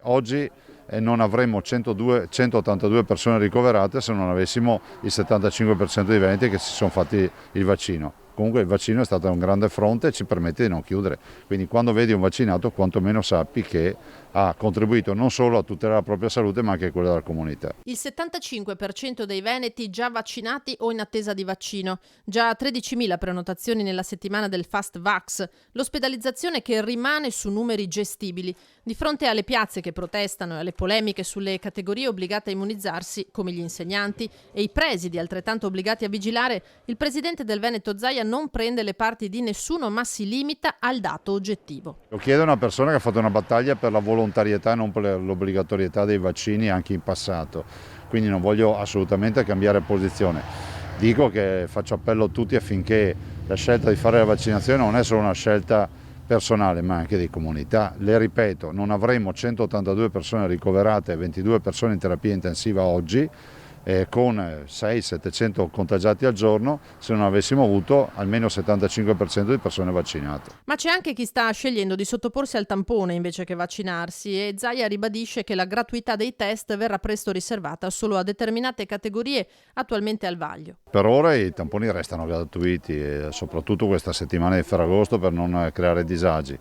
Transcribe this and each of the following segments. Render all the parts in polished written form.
Oggi non avremmo 182 persone ricoverate se non avessimo il 75% dei veneti che si sono fatti il vaccino. Comunque il vaccino è stato un grande fronte e ci permette di non chiudere, quindi quando vedi un vaccinato quantomeno sappi che ha contribuito non solo a tutelare la propria salute ma anche quella della comunità. Il 75% dei veneti già vaccinati o in attesa di vaccino, già 13.000 prenotazioni nella settimana del Fast Vax, l'ospedalizzazione che rimane su numeri gestibili. Di fronte alle piazze che protestano e alle polemiche sulle categorie obbligate a immunizzarsi, come gli insegnanti, e i presidi altrettanto obbligati a vigilare, il presidente del Veneto Zaia non prende le parti di nessuno ma si limita al dato oggettivo. Lo chiedo a una persona che ha fatto una battaglia per la volontarietà e non per l'obbligatorietà dei vaccini anche in passato, quindi non voglio assolutamente cambiare posizione. Dico che faccio appello a tutti affinché la scelta di fare la vaccinazione non è solo una scelta personale ma anche di comunità. Le ripeto, non avremmo 182 persone ricoverate e 22 persone in terapia intensiva oggi, con 600-700 contagiati al giorno se non avessimo avuto almeno il 75% di persone vaccinate. Ma c'è anche chi sta scegliendo di sottoporsi al tampone invece che vaccinarsi e Zaia ribadisce che la gratuità dei test verrà presto riservata solo a determinate categorie attualmente al vaglio. Per ora i tamponi restano gratuiti, soprattutto questa settimana di Ferragosto per non creare disagi.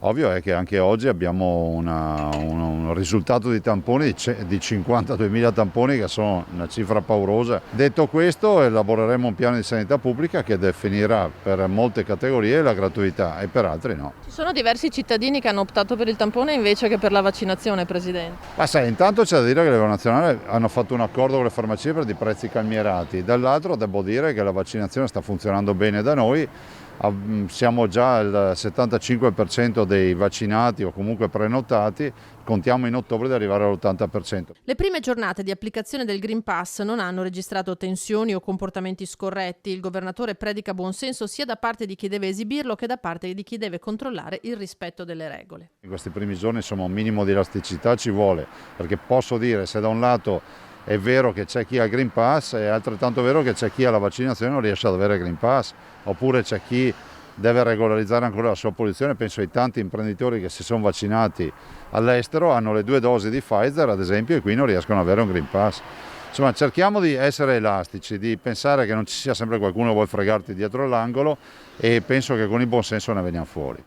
Ovvio è che anche oggi abbiamo un risultato di tamponi di 52.000 tamponi, che sono una cifra paurosa. Detto questo, elaboreremo un piano di sanità pubblica che definirà per molte categorie la gratuità e per altre no. Ci sono diversi cittadini che hanno optato per il tampone invece che per la vaccinazione, Presidente. Ma sai, intanto c'è da dire che a livello nazionale hanno fatto un accordo con le farmacie per dei prezzi calmierati, dall'altro devo dire che la vaccinazione sta funzionando bene da noi. Siamo già al 75% dei vaccinati o comunque prenotati, contiamo in ottobre di arrivare all'80%. Le prime giornate di applicazione del Green Pass non hanno registrato tensioni o comportamenti scorretti. Il governatore predica buonsenso sia da parte di chi deve esibirlo che da parte di chi deve controllare il rispetto delle regole. In questi primi giorni insomma un minimo di elasticità ci vuole, perché posso dire, se da un lato è vero che c'è chi ha il Green Pass, è altrettanto vero che c'è chi ha la vaccinazione e non riesce ad avere il Green Pass, oppure c'è chi deve regolarizzare ancora la sua posizione. Penso ai tanti imprenditori che si sono vaccinati all'estero, hanno le 2 dosi di Pfizer ad esempio e qui non riescono ad avere un Green Pass. Insomma, cerchiamo di essere elastici, di pensare che non ci sia sempre qualcuno che vuole fregarti dietro l'angolo, e penso che con il buon senso ne veniamo fuori.